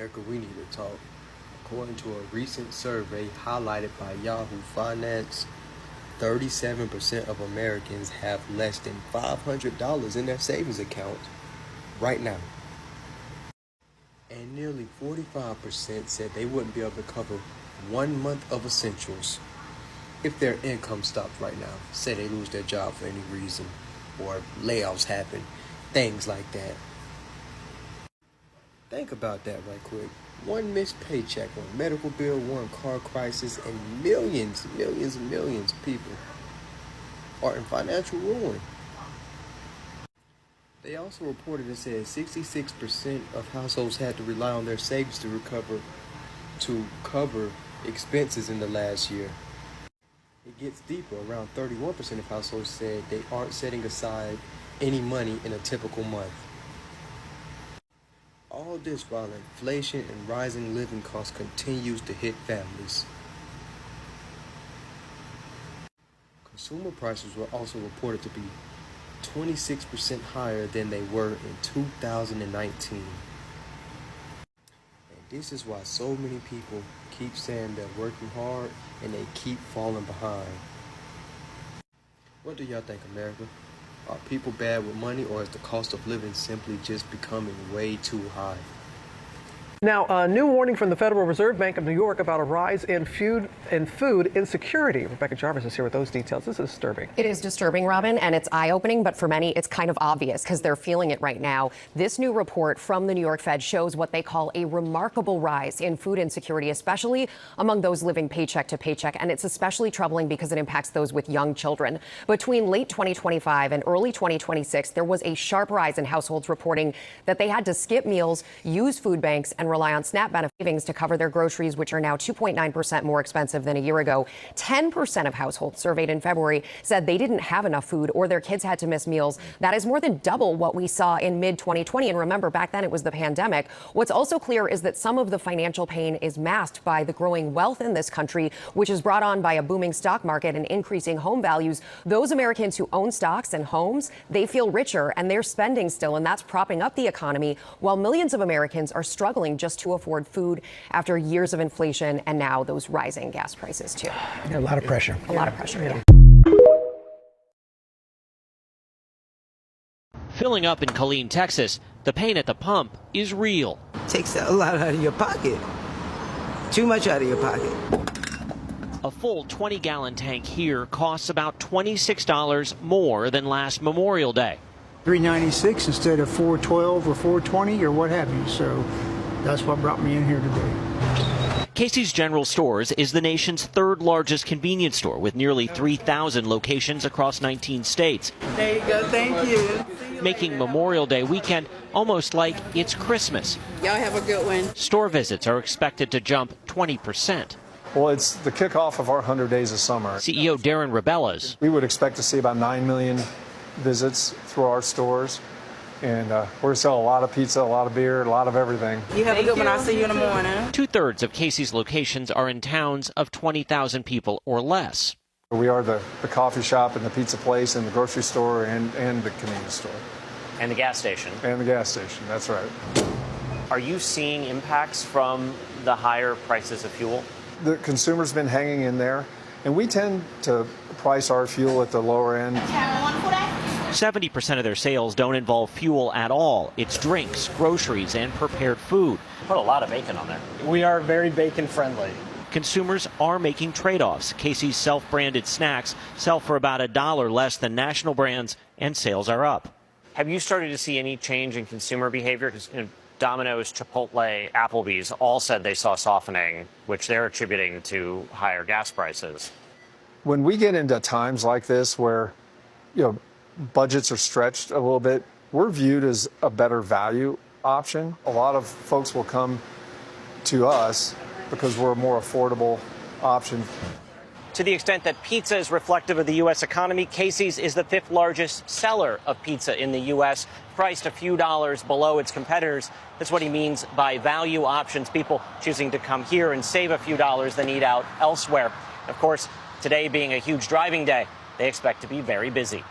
America, we need to talk. According to a recent survey highlighted by Yahoo Finance, 37% of Americans have less than $500 in their savings account right now. And nearly 45% said they wouldn't be able to cover 1 month of essentials if their income stopped right now. Say they lose their job for any reason, or layoffs happen, things like that. Think about that right quick. One missed paycheck, one medical bill, one car crisis, and millions of people are in financial ruin. They also reported and said 66% of households had to rely on their savings to cover expenses in the last year. It gets deeper. Around 31% of households said they aren't setting aside any money in a typical month. All this while inflation and rising living costs continues to hit families. Consumer prices were also reported to be 26% higher than they were in 2019. And this is why so many people keep saying they're working hard and they keep falling behind. What do y'all think, America? Are people bad with money, or is the cost of living simply just becoming way too high? Now, a new warning from the Federal Reserve Bank of New York about a rise in food insecurity. Rebecca Jarvis is here with those details. This is disturbing. It is disturbing, Robin, and it's eye-opening, but for many, it's kind of obvious because they're feeling it right now. This new report from the New York Fed shows what they call a remarkable rise in food insecurity, especially among those living paycheck to paycheck. And it's especially troubling because it impacts those with young children. Between late 2025 and early 2026, there was a sharp rise in households reporting that they had to skip meals, use food banks, and rely on SNAP benefit savings to cover their groceries, which are now 2.9% more expensive than a year ago. 10% of households surveyed in February said they didn't have enough food or their kids had to miss meals. That is more than double what we saw in mid-2020. And remember, back then it was the pandemic. What's also clear is that some of the financial pain is masked by the growing wealth in this country, which is brought on by a booming stock market and increasing home values. Those Americans who own stocks and homes, they feel richer and they're spending still, and that's propping up the economy, while millions of Americans are struggling just to afford food after years of inflation and now those rising gas prices too. A lot of pressure. A lot of pressure, yeah. Filling up in Killeen, Texas, the pain at the pump is real. Takes a lot out of your pocket. Too much out of your pocket. A full 20-gallon tank here costs about $26 more than last Memorial Day. $3.96 instead of $4.12 or $4.20 or what have you. So that's what brought me in here today. Casey's General Stores is the nation's third largest convenience store with nearly 3,000 locations across 19 states. There you go. Thank you. Making Memorial Day weekend almost like it's Christmas. Y'all have a good one. Store visits are expected to jump 20%. Well, it's the kickoff of our 100 Days of Summer. CEO Darren Rebellas. We would expect to see about 9 million visits through our stores. And we're selling a lot of pizza, a lot of beer, a lot of everything. You have a good one. I'll see you in the morning. 2/3 of Casey's locations are in towns of 20,000 people or less. We are the coffee shop and the pizza place and the grocery store and the convenience store. And the gas station. And the gas station, that's right. Are you seeing impacts from the higher prices of fuel? The consumer's been hanging in there, and we tend to price our fuel at the lower end. 70% of their sales don't involve fuel at all. It's drinks, groceries, and prepared food. Put a lot of bacon on there. We are very bacon friendly. Consumers are making trade-offs. Casey's self-branded snacks sell for about $1 less than national brands, and sales are up. Have you started to see any change in consumer behavior? Because Domino's, Chipotle, Applebee's all said they saw softening, which they're attributing to higher gas prices. When we get into times like this where, budgets are stretched a little bit, we're viewed as a better value option. A lot of folks will come to us because we're a more affordable option. To the extent that pizza is reflective of the U.S. economy, Casey's is the 5th largest seller of pizza in the U.S., priced a few dollars below its competitors. That's what he means by value options, people choosing to come here and save a few dollars than eat out elsewhere. Of course, today being a huge driving day, they expect to be very busy.